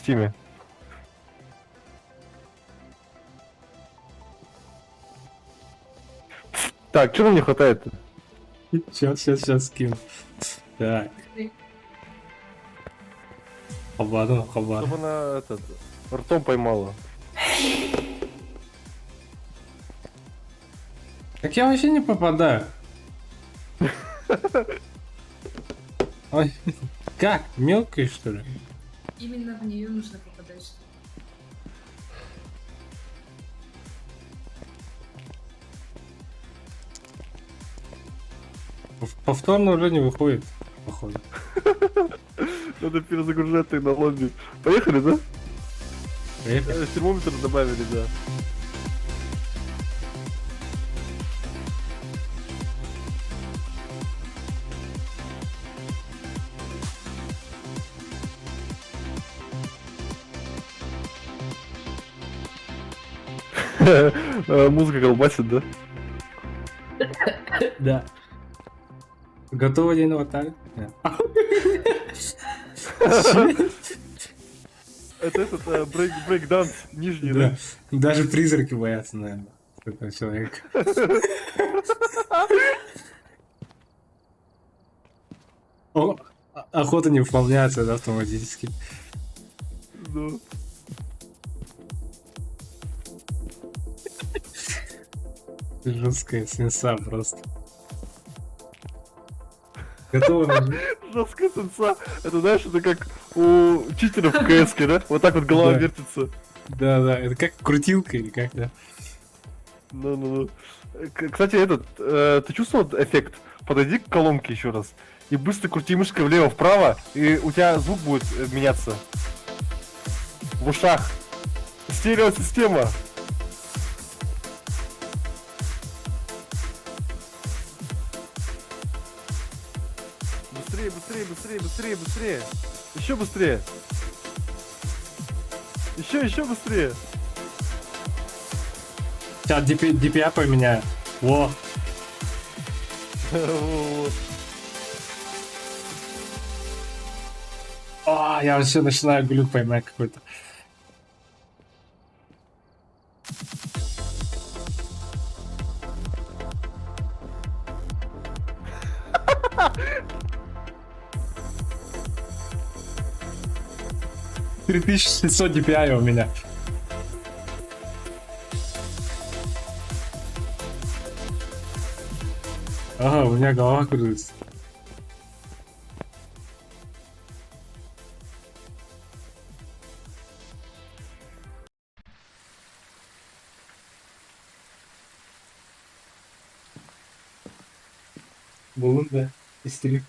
стиме. Так, что нам не хватает? Сейчас скину. Так. Хабару. Чтобы она этот ртом поймала. Так я вообще не попадаю. Ой, как? Мелкой, что ли? Именно в нее нужно попадать. Повторно уже не выходит, походу. Надо перезагружать тогда лобби. Поехали, да? Поехали. Термометр добавили, да. Музыка колбасит, да? Да. Готовый день аватара? Нет. Это этот брейкданс нижний, Да. да? Даже призраки боятся, наверное, такого человека. О, охота не выполняется, да, автоматически. Ну. Жесткая сенса просто. Готово нажать? Жесткая сенса. Это знаешь, это как у читеров в КС, да? Вот так вот голова Да. вертится. Да, это как крутилка или как, да? Ну. Кстати, ты чувствовал эффект? Подойди к колонке еще раз. И быстро крути мышкой влево-вправо, и у тебя звук будет меняться. В ушах. Стереосистема. Быстрее. Еще быстрее. Еще быстрее. Сейчас DPI поменяю. Во. Я вообще начинаю глюк поймать какой-то. $3600 DPI у меня. Ага, у меня голова кружится. Булын, да, истерик.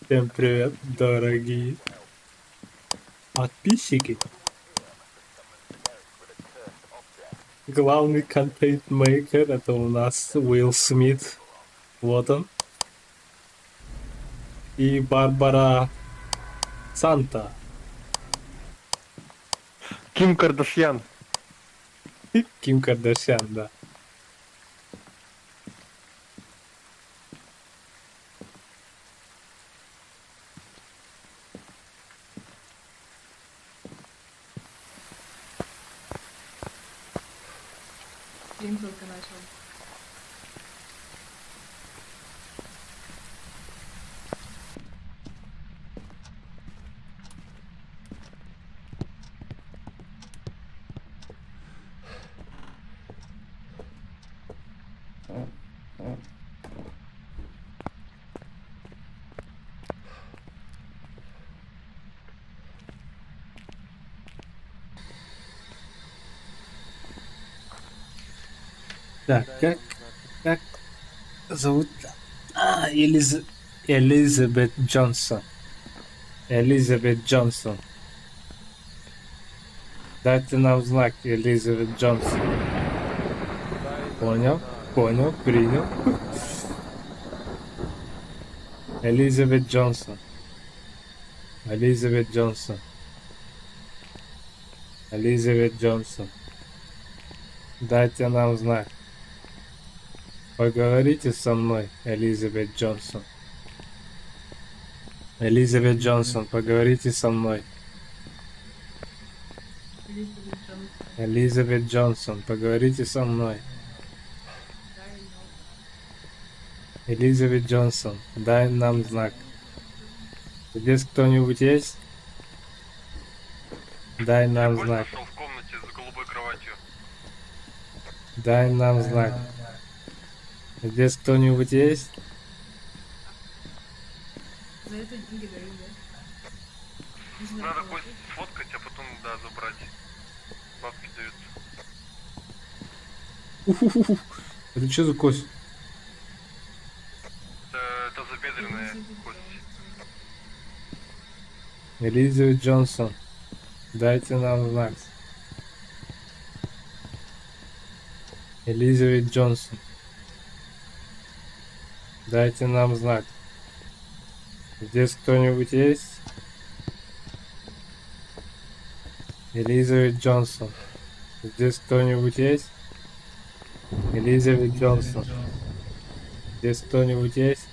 Всем привет, дорогие подписчики. Главный контент-мейкер это у нас Уилл Смит. Вот он. И Барбара Санта. Ким Кардашьян. Ким Кардашьян, да. Стрим только начал. Так, как зовут? Элизабет Джонсон. Элизабет Джонсон. Дайте нам знак, Элизабет Джонсон. Понял, принял. Элизабет Джонсон. Элизабет Джонсон. Элизабет Джонсон. Дайте нам знак. Поговорите со мной, Элизабет Джонсон. Элизабет Джонсон, поговорите со мной. Элизабет Джонсон. Элизабет Джонсон, поговорите со мной. Дай нам. Элизабет Джонсон, дай нам знак. Здесь кто-нибудь есть? Дай нам Гость знак. нашел в комнате за голубой кроватью. Дай нам знак. Здесь кто-нибудь есть? За это деньги дают, да? Нужно Надо работать. кость сфоткать, а потом, да, забрать. Бабки дают. Уфу-фу-фу. Это что за кость? Это забедренная Элизабет кость. Джонсон. Элизабет Джонсон, дайте нам знак. Элизабет Джонсон, дайте нам знак. Здесь кто-нибудь есть? Элизабет Джонсон, здесь кто-нибудь есть? Элизабет Джонсон, здесь кто-нибудь есть?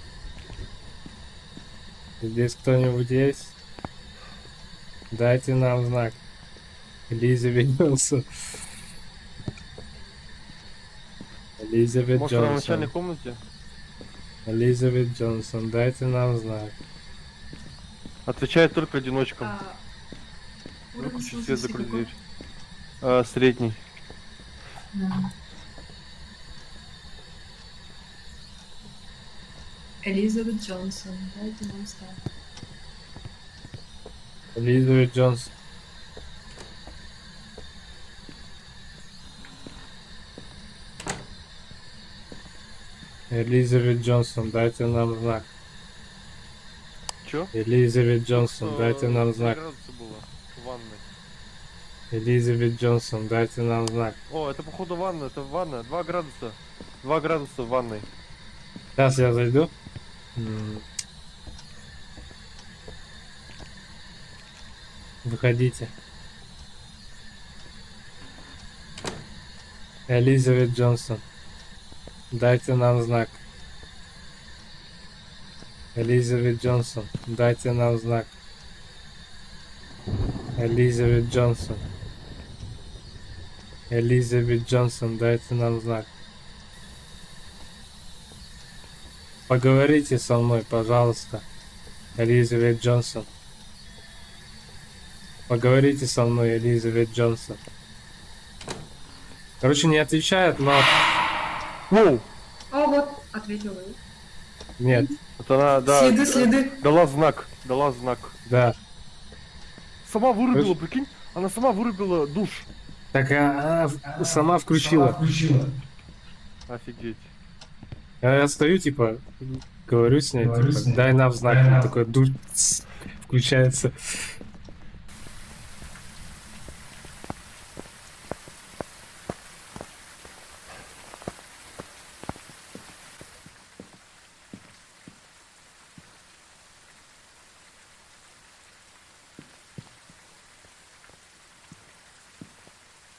Здесь кто-нибудь есть? Дайте нам знак. Элизабет Джонсон. Элизабет Может, она в Джонсон. начальной комнате? Элизабет Джонсон, дайте нам знак. Отвечает только одиночкам. А, уровень Выключи свет, сложности закрой какой? дверь. Средний. Да. Элизабет Джонсон. Дайте нам знак. Элизабет Джонсон. Элизабет Джонсон, дайте нам знак. Чё? Элизабет Джонсон, дайте нам 3 знак. градуса было в ванной. Элизабет Джонсон, дайте нам знак. О, это походу ванна, это ванна. 2 градуса. 2 градуса в ванной. Сейчас я зайду. Выходите. Элизабет Джонсон, дайте нам знак. Элизабет Джонсон, дайте нам знак. Элизабет Джонсон. Элизабет Джонсон, дайте нам знак. Поговорите со мной, пожалуйста. Элизабет Джонсон. Поговорите со мной, Элизабет Джонсон. Короче, не отвечает, но... Воу! О, вот, ответила. Нет, Это она, да. Следы. Дала знак. Дала знак. да. Сама вырубила, Слышь? прикинь? Она сама вырубила душ. Так она сама включила. Офигеть. Я стою, типа, говорю с ней, типа, дай нам знак. Он такой душ включается.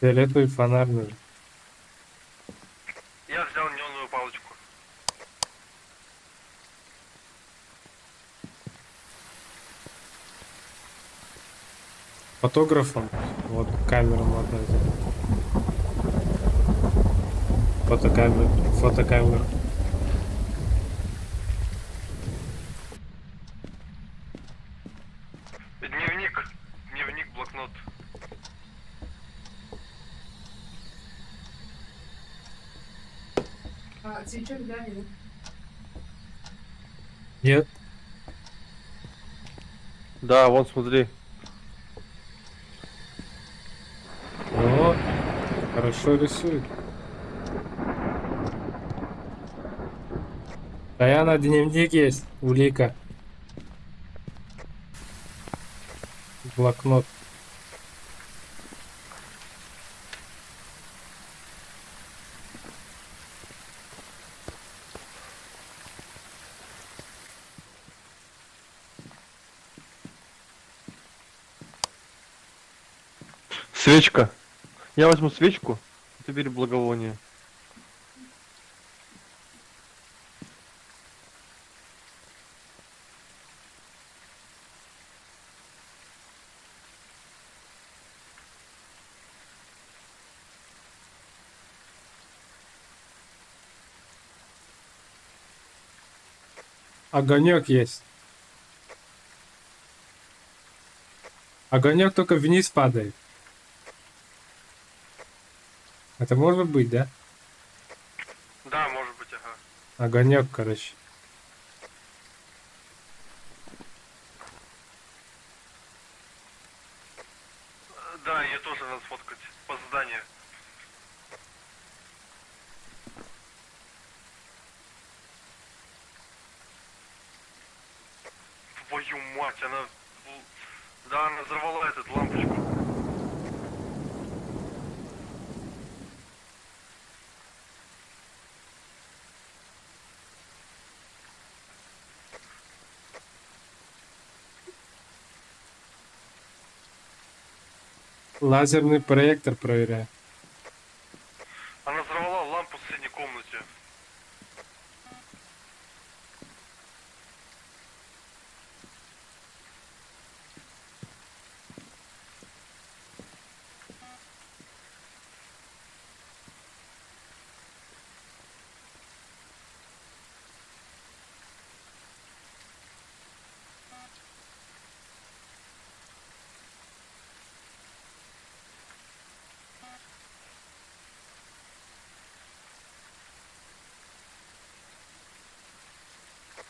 Фиолетовый фонарь нужен. Я взял неоновую палочку. Фотографом. Вот камеру можно взять. Фотокамеру. Фотокамеру. Дневник. Дневник, блокнот. А, свечок взяли, да? Нет. Да, вон смотри. О, хорошо рисует. Даяна, дневник есть. Улика. Блокнот. Свечка. Я возьму свечку. Ты бери благовоние. Огонек есть. Огонек только вниз падает. Это может быть, да? Да, может быть, ага. Огонек, короче. Да, ее тоже надо сфоткать по заданию. Твою мать, она... Да, она взорвала эту лампочку. Лазерный проектор проверяю. Она взорвала лампу в соседней комнате.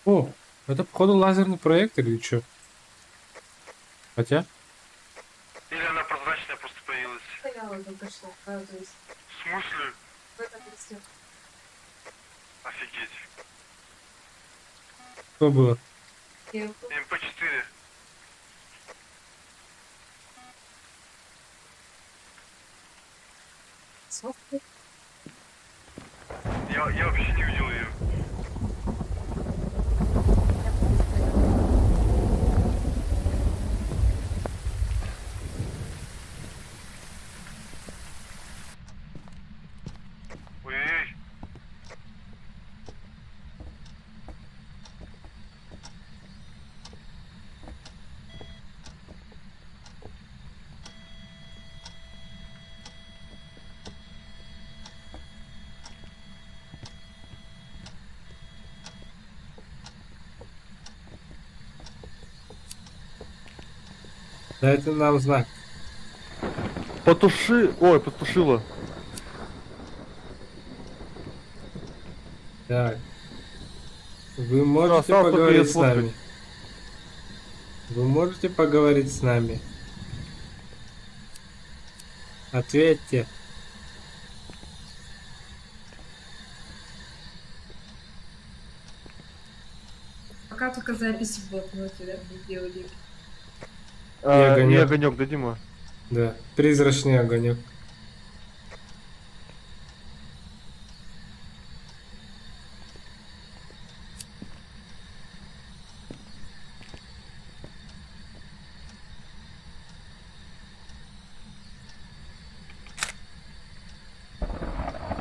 О, это походу лазерный проектор или что? Хотя, Или она прозрачная просто появилась. Стояла только что, оказывается. В смысле? В этом месте. Офигеть. что было? Я МП4. смотрю. Я вообще не видел ее. Ой-ой-ой. Дайте нам знак. Потуши... Ой, потушила. Так. Вы можете осталось только поговорить её с сфоткать. нами? Вы можете поговорить с нами? Ответьте. Пока только записи в блокноте, да, не делали. И огонёк. огонек, да, Дима? Да, призрачный огонек.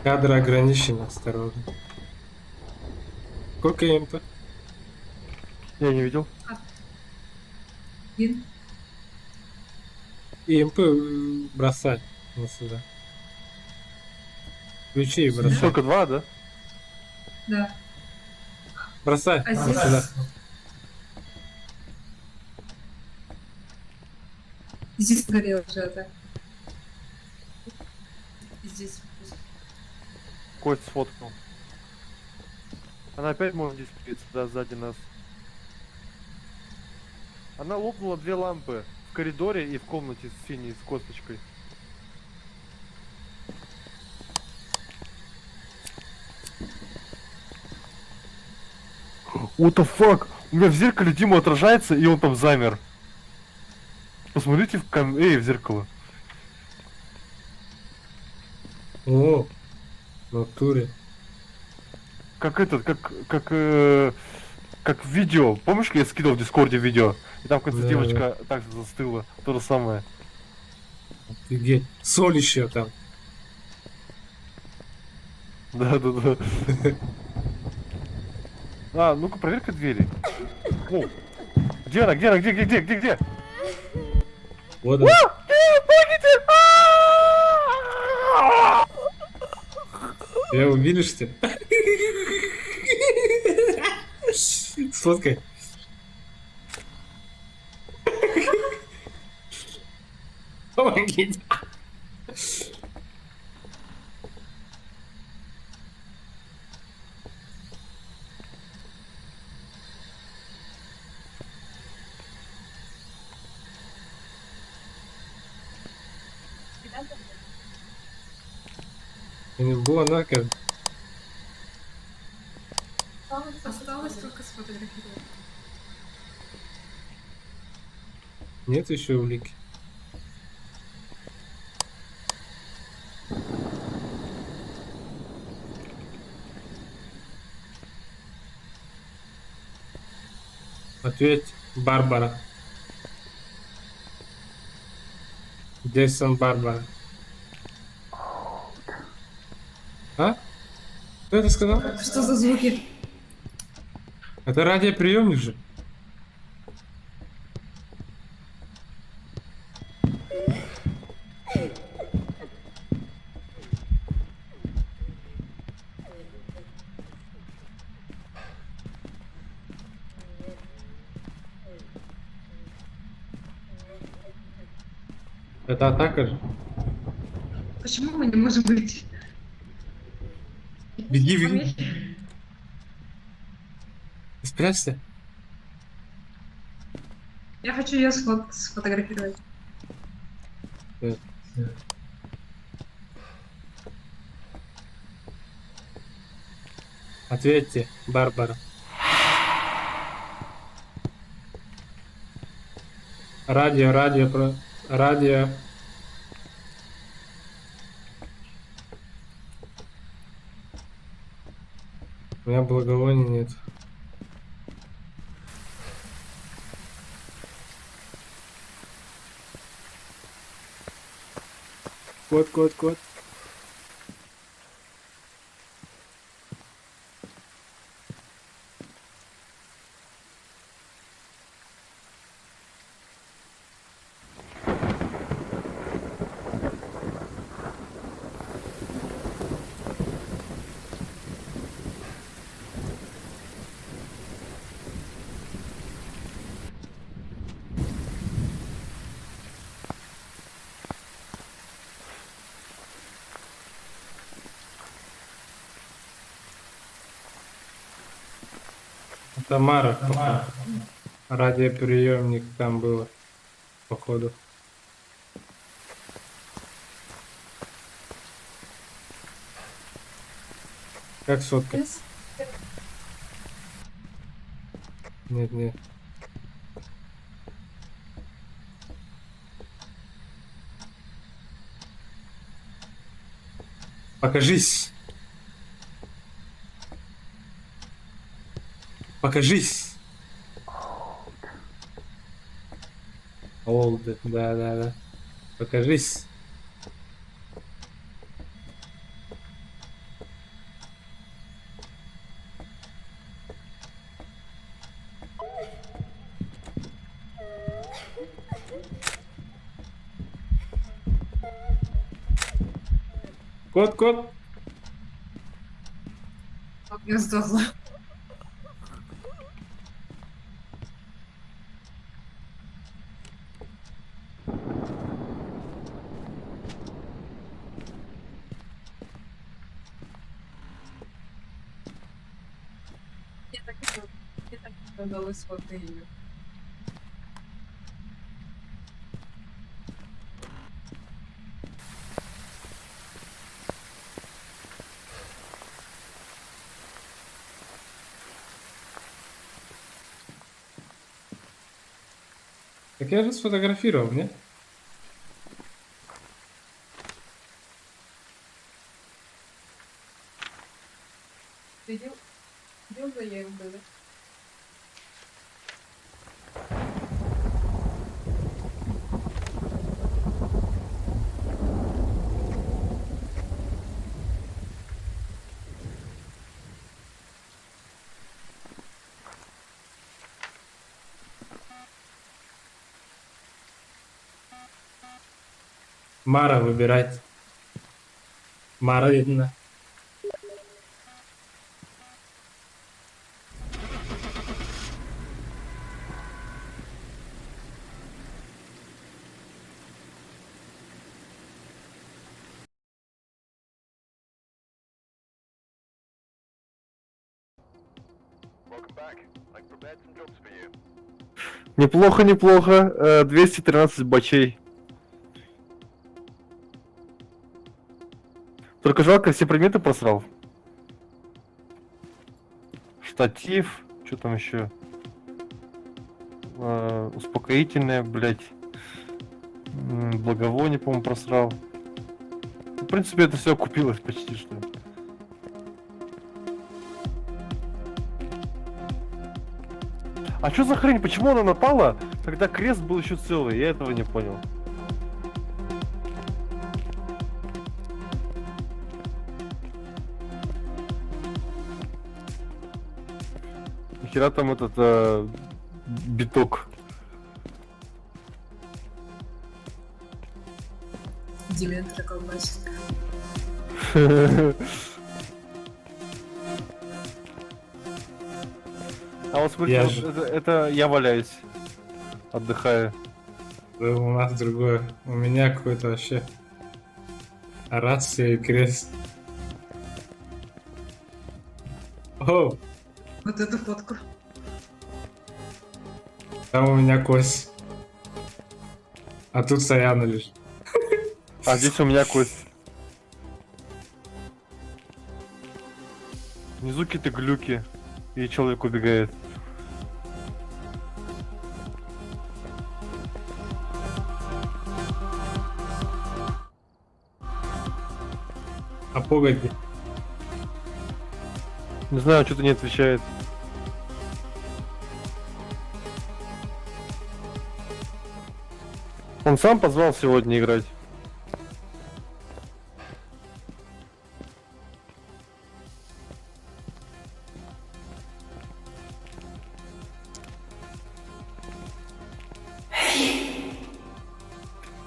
Кадры ограничены, осторожно. Сколько МП? Я не видел. Один. И МП бросай на сюда. Ключи и бросай. Только два, да? Да. Бросай А на здесь? сюда. Здесь горело уже, да. И здесь. Кость сфоткал. Она опять может здесь спиться, да, сзади нас. Она лопнула две лампы в коридоре и в комнате с синей, с косточкой. What the fuck? У меня в зеркале Дима отражается, и он там замер. Посмотрите в зеркало. О, в натуре. Как этот, как в видео. Помнишь, я скидывал в Дискорде видео? И там, кажется, Да, девочка так же застыла. То же самое. Офигеть. Соль еще там. Да. А, ну-ка, проверь-ка двери. О, где она, где? Вот он. Я увидишь ты? Сфоткай. Помогите. Не было нахер. Осталось только сфотографировать. Нет еще улики. Ответь, Барбара. Джейсон Барбара. А? Кто это сказал? Что за звуки? Это радиоприемник же. Это атака же. Почему мы не можем выйти? Беги, беги. Спрячься. Я хочу ее сфотографировать. Ответьте, Барбара. Радио. У меня благовония нет. Кот. Тамара. Радиоприемник там было, походу. Как сотка? Нет. Покажись. Покажись. Old, да. Покажись. Кот. Я сдохла. Я так и удалось фото ее. Так я же сфотографировал, нет? Ты видел за я убила? Мара выбирать. Мара видно. Неплохо, неплохо. 213 бачей. Только жалко, все предметы просрал. Штатив. Что там еще? Успокоительное, блять. Благовоние, по-моему, просрал. В принципе, это все окупилось почти что. А что за хрень? Почему она напала, когда крест был еще целый? Я этого не понял. Нахера там этот биток? Дементора колбасит. А вот смотри, Я вот же- это я валяюсь. Отдыхаю. Да у нас другое. У меня какой-то вообще рация и крест. О, Вот эту фотку. там у меня кость. А тут Саяна лежит. А здесь у меня кость. Внизу какие-то глюки. И человек убегает. А погоди. Не знаю, что-то не отвечает. Он сам позвал сегодня играть.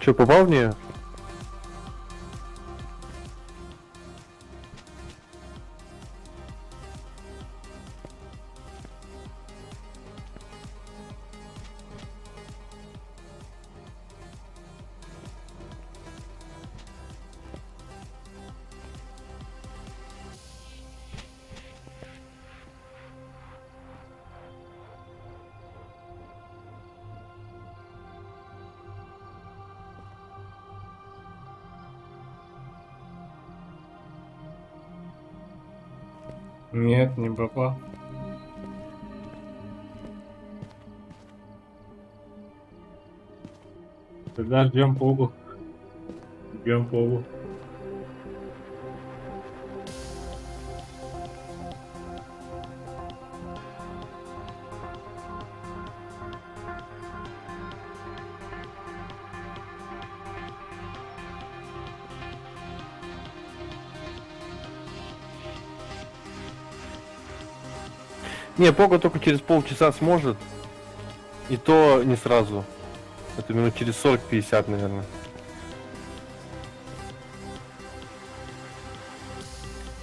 Че, попал в нее? Нет, не попал. Тогда ждем Погу. Ждем Погу. Не, Пога только через полчаса сможет. И то не сразу. Это минут через 40-50, наверное.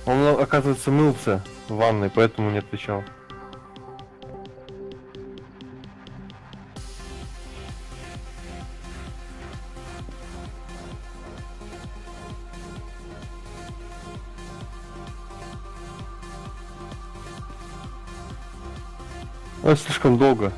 Он, оказывается, мылся в ванной, поэтому не отвечал. Это слишком долго.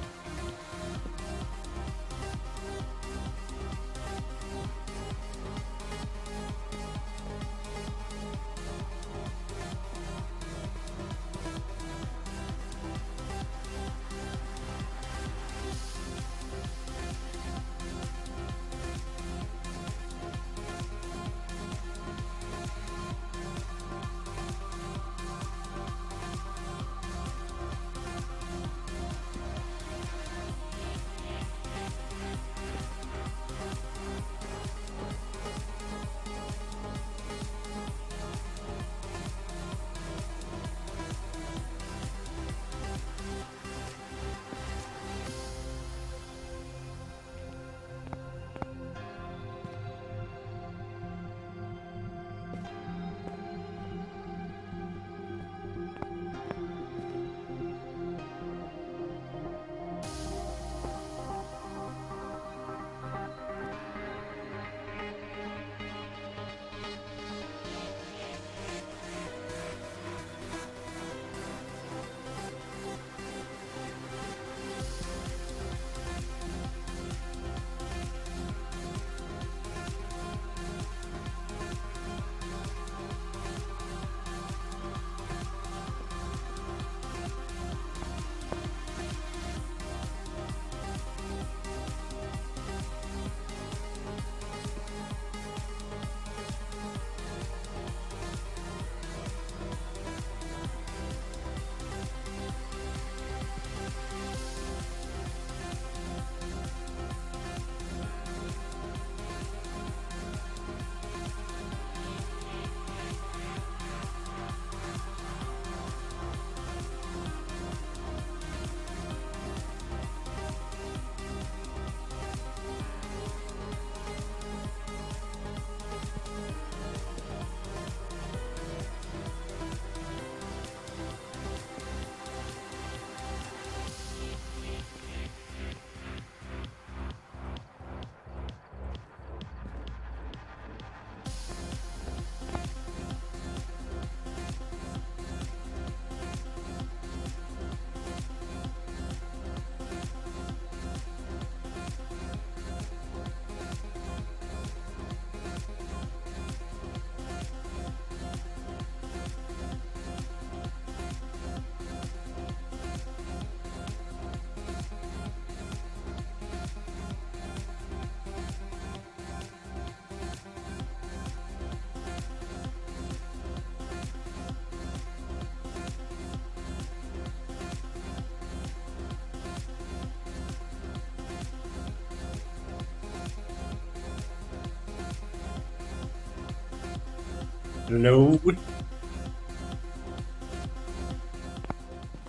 Алло.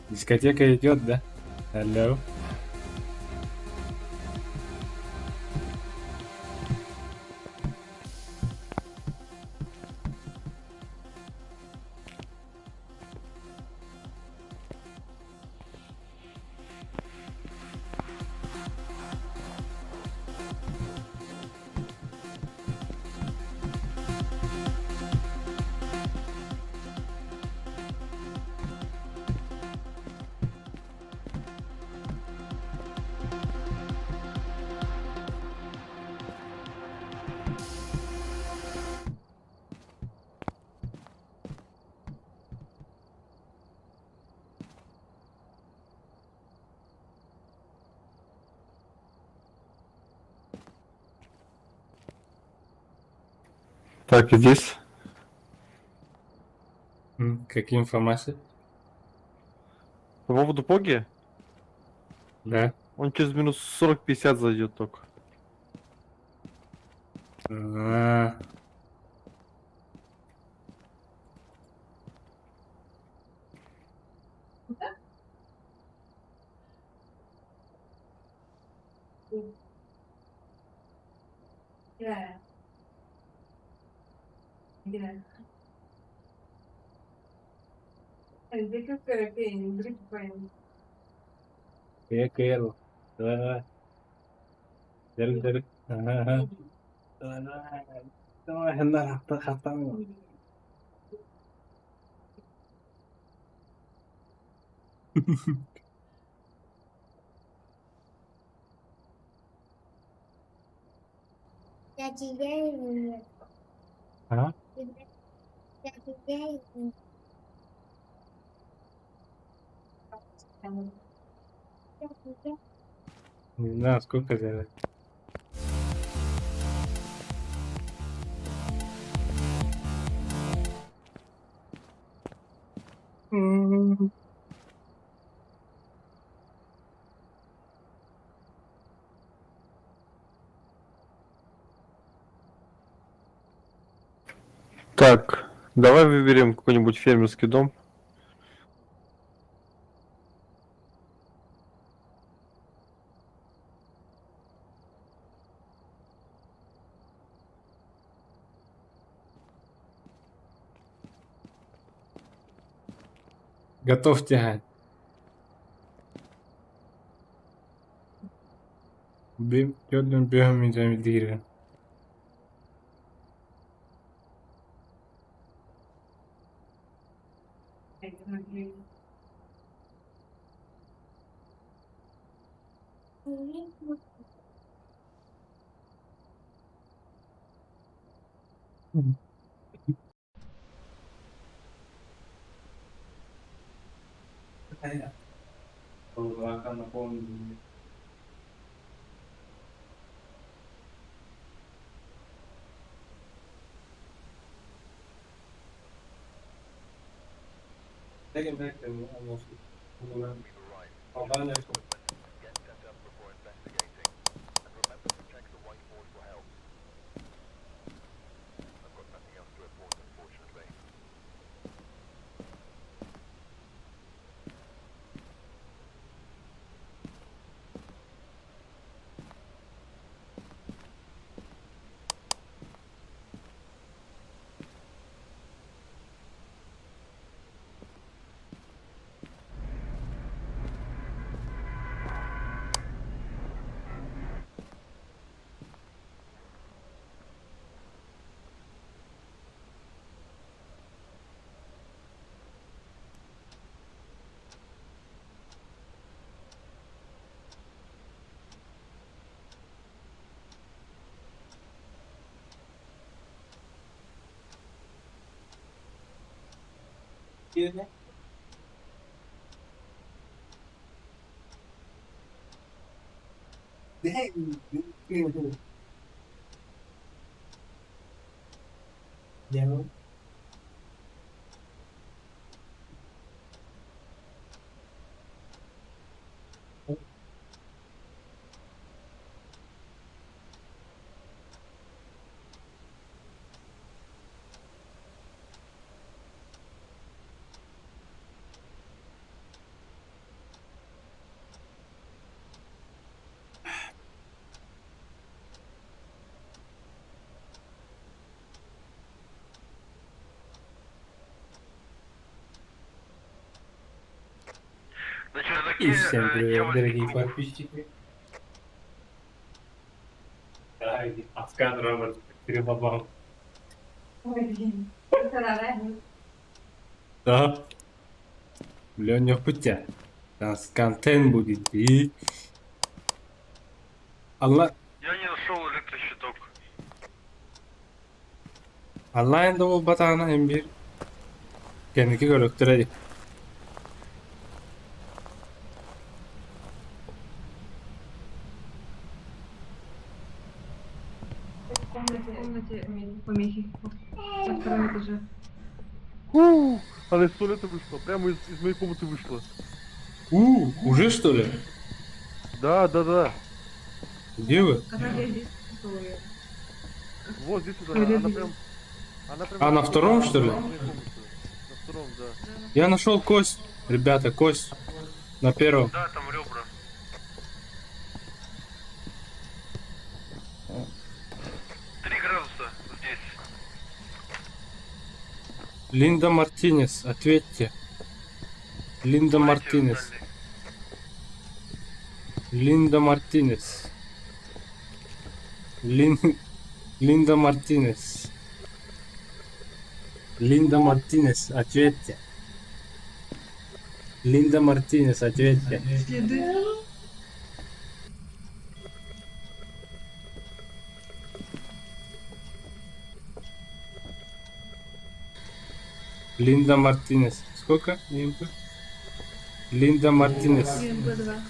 Дискотека идет, да? Алло. Так, и здесь. Какие информации? По поводу Поги, Да. он через минус 40-50 зайдет только. А, Да. Да. Это какая пень, вдруг пойму. я Кэрол. Давай, давай. Дерг, дерг. Ага, ага. Давай, давай. Давай, на, хатам. Я тебя люблю. А? Я тебя люблю. Я тебя Не знаю, сколько сделать. Так, давай выберем какой-нибудь фермерский дом. Готов тягать. Gördüm beğenmeyeceğimi değil. люблю. И всем привет, дорогие подписчики. Афган робот перебабал. Да. Леня в пути. У нас контент будет и... Allah Я не нашел электрощиток. Allah endi bu batağına hem bir kendiki gölöktüredi. В комнате помехи. На втором этаже. Она из туалета вышла, прямо из моей комнаты вышла. Уже что ли? Да. Где вы? Она здесь столовая. Вот здесь вот Ой, она рядом. прям... Она прям... А, на втором, что ли? В моей комнате. На втором, да. Я нашел кость. Ребята, кость. На первом. Да, там ребра. Три градуса здесь. Линда Мартинес, ответьте. Линда Мартинес. Линда Мартинес. Линда Мартинес. Линда Мартинес, ответьте. Линда Мартинес, ответьте. Следы. Линда Мартинес. Сколько? ИМП? Линда Мартинес. МП-2.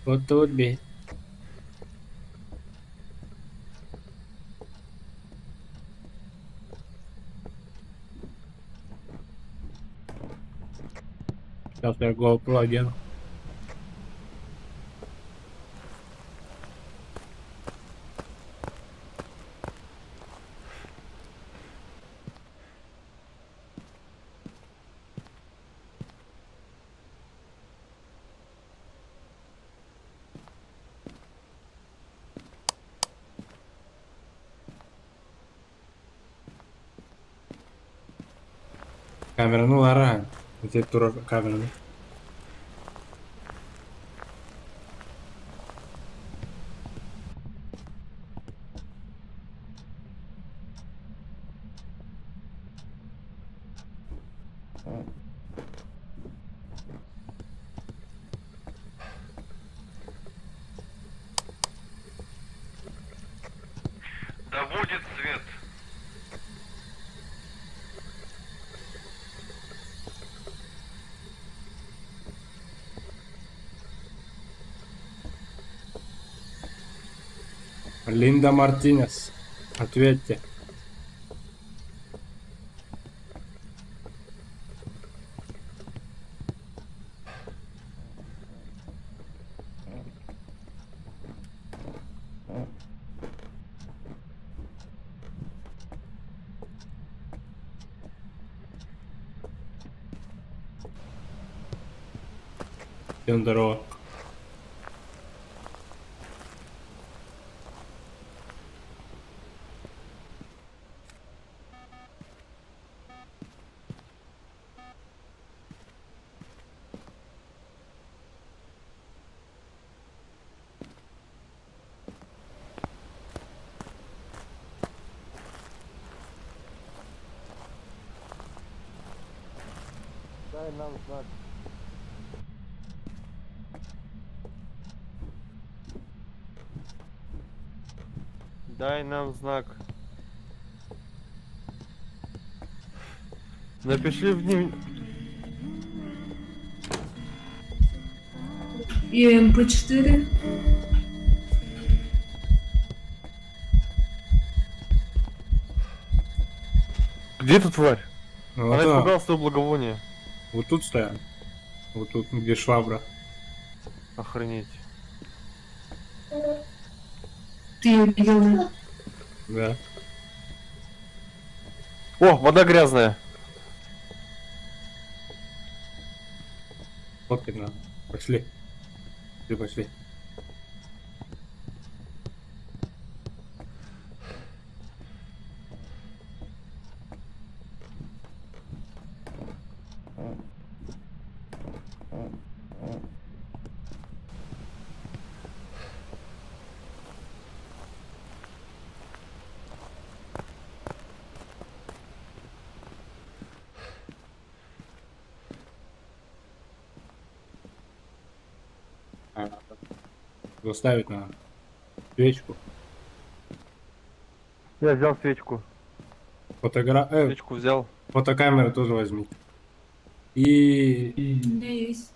Вот бей. Сейчас я GoPro одену. Kamerani var Tek durur kamerani. Да будет свет. Линда Мартинес. Ответьте. Всем здорово. Дай нам знак. Дай нам знак. Напиши в нем. И МП-4. Где эта тварь? Ну, Она вот, испугалась твоего благовония. вот тут стоят. Вот тут, где швабра. Охренеть. Ты ее видела? Да. О, вода грязная. Вот надо. Пошли. Пошли. Заставить надо. Свечку. Я взял свечку. Фотокамеру Взял. тоже возьми. И У меня есть.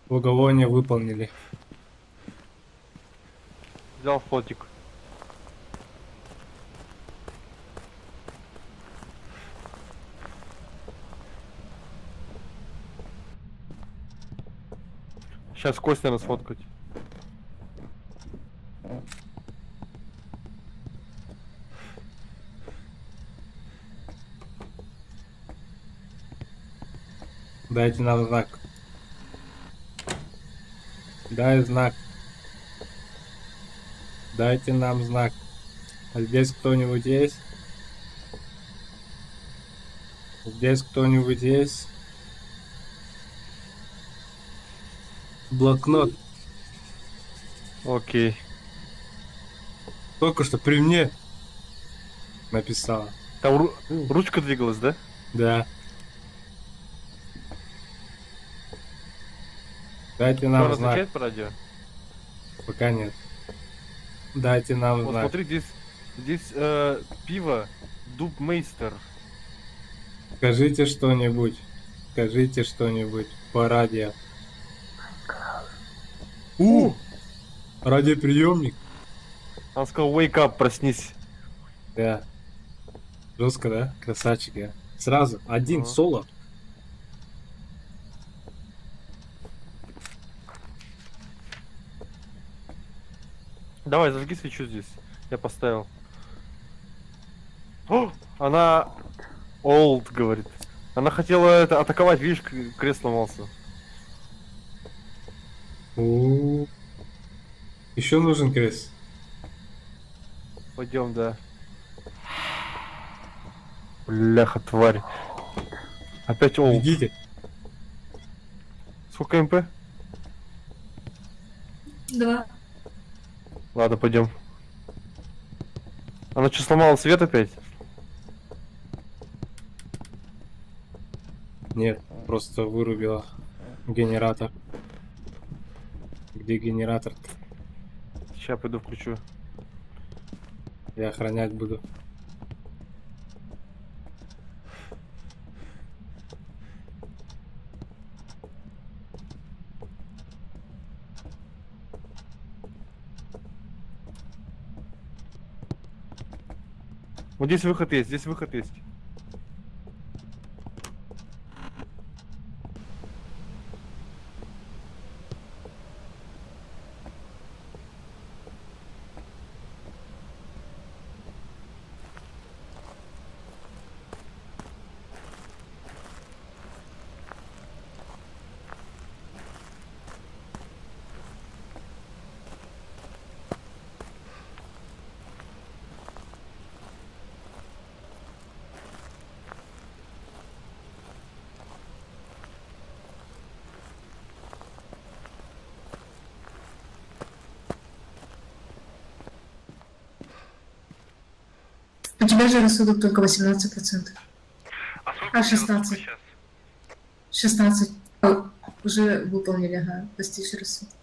благовоние выполнили. Взял фотик. Сейчас Костя надо сфоткать. Дайте нам знак. Дай знак. Дайте нам знак. А здесь кто-нибудь есть? Здесь кто-нибудь есть? Блокнот. Окей. Только что при мне написала. Там ручка двигалась, да? Да. Дайте Что нам она знак. означает по радио? Пока нет. Дайте нам Вот знак. смотри, здесь пиво Дубмейстер. Скажите что-нибудь. Скажите что-нибудь по радио. Радиоприемник. Он сказал, wake up, проснись. Да. Жестко, да? Красавчик я. Сразу. Один Ага. соло. Давай, зажги свечу здесь. Я поставил. О, она old, говорит. Она хотела это атаковать, видишь, крест сломался. Еще нужен крест. Пойдем, да. Бляха, тварь. Опять old. Бегите. Сколько МП? 2. Ладно, пойдем. Она что, сломала свет опять? Нет, просто вырубила генератор. Где генератор? Сейчас пойду включу. Я охранять буду. Вот здесь выход есть, здесь выход есть. У тебя же рассудок только 18%. А 16? 16. Уже выполнили, ага. Достичь рассудка.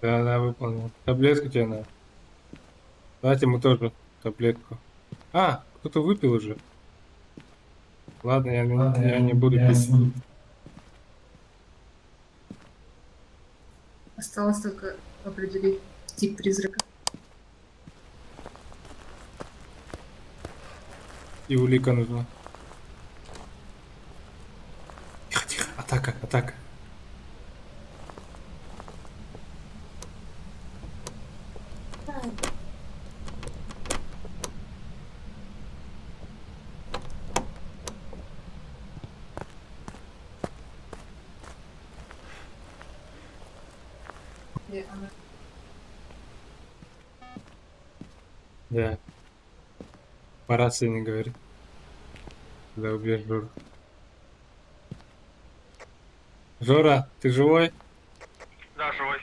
Да, выполнил. Таблетку тебе надо. Дайте ему тоже таблетку. А, кто-то выпил уже. Ладно, я не буду пить. Осталось только определить тип призрака. И улика нужна. Тихо, тихо. Атака, атака. Да. По рации не говори. Когда убьешь дур. Жора, ты живой? Да, живой.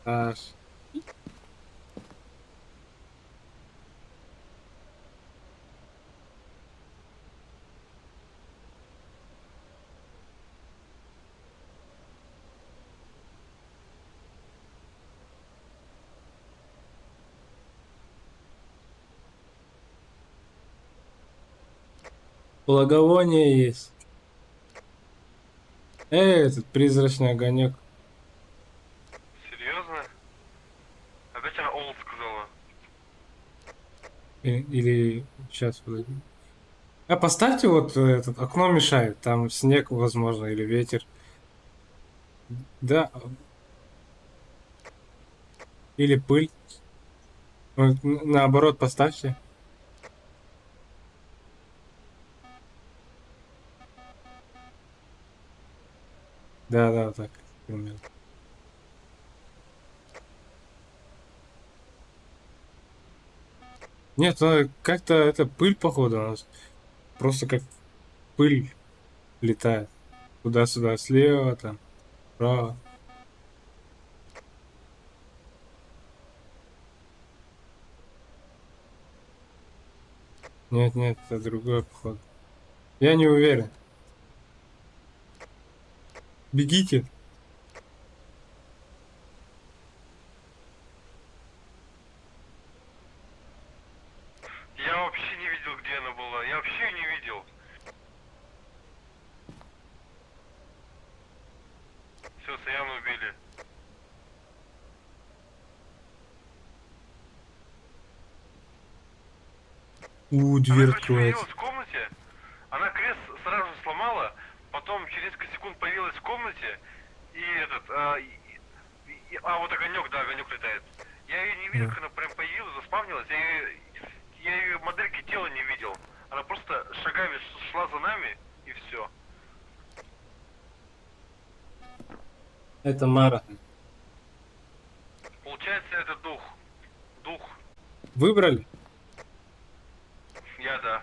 Аж. Благовоние есть. Этот призрачный огонек. Серьезно? Опять она олд сказала. Или сейчас подожди. А поставьте вот этот окно мешает. Там снег, возможно, или ветер. Да. Или пыль. Вот, наоборот, поставьте. Да, да, вот так. Примерно. Нет, как-то это пыль, походу, у нас просто как пыль летает. Туда-сюда, слева, там, справа. Нет, нет, это другое, походу. Я не уверен. Бегите. Я вообще не видел, где она была. Я вообще ее не видел. Все, Саяну убили. Она, Дверь короче, откроется. появилась в комнате. Она крест сразу же сломала. Потом через несколько секунд появилась в комнате. И вот огонек, да, огонек летает. Я ее не видел, Да. как она прям появилась, заспавнилась. Я ее модельки тела не видел. Она просто шагами шла за нами, и все. Это Мара. Получается, это дух. Дух. Выбрали? Я, да.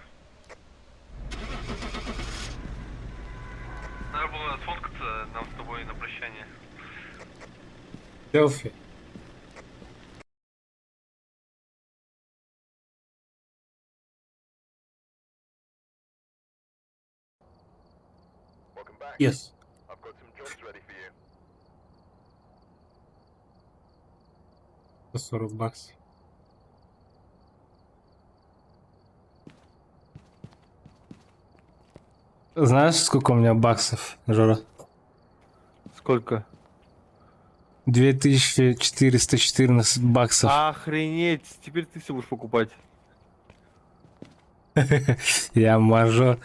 Надо было сфоткаться нам с тобой на прощание. Селфи. Yes. 140 баксов. Знаешь, сколько у меня баксов, Жора? Сколько? 2414 баксов. Охренеть, теперь ты все будешь покупать. Я мажор.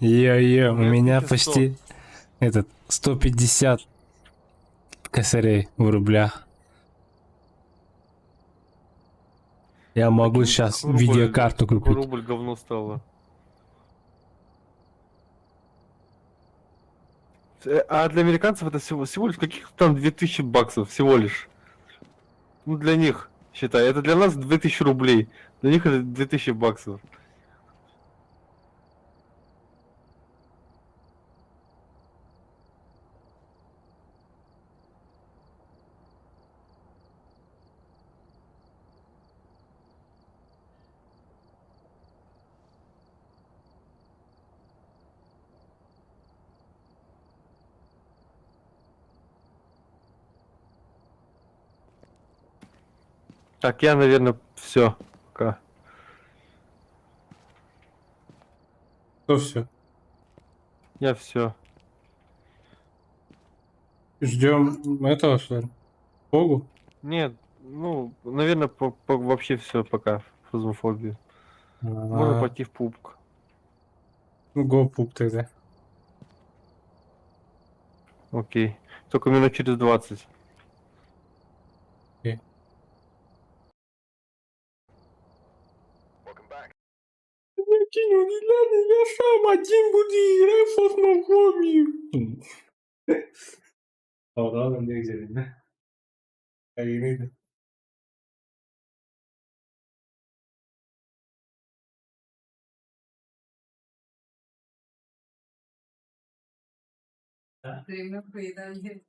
Йо-йо, У у меня меня 1100. почти 150 косарей в рублях. Я могу Прикинь, сейчас видеокарту какой купить. рубль говно стало. А для американцев это всего лишь каких там 2000 баксов, всего лишь. Ну для них, считай, это для нас 2000 рублей. Для них это 2000 баксов. Так, я, наверное, все. Пока. То все. Я все. Ждем этого, что ли? Богу? Нет, ну, наверное, вообще все пока. Фазмофобию. Можно А, пойти в пубг. ну, го пуп тогда. Окей. Только минут через 20. Окей. Прикинь, я сам один буду играть в фосмофобию. Oradan ne üzerinde? Yayınıydı. Время поедания.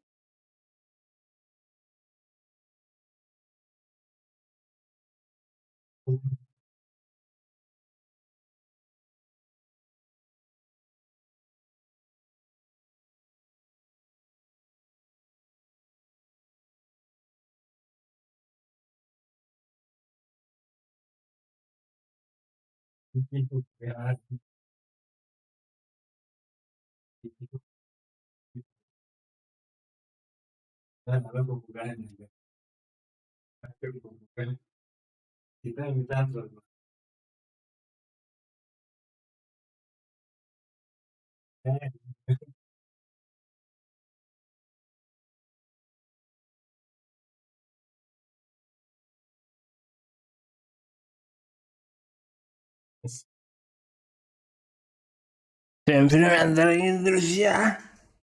Всем привет, дорогие друзья!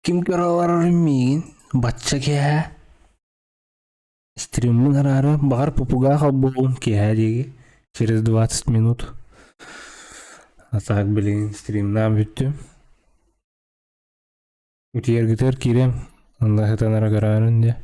Kim Karolar Min, बच्चा क्या है стрим нарары бар попугай был киһәдиги через 20 минут. А так, блин, стрим нам битти. Утиер гитер кирем. Анда хетанара карарын де.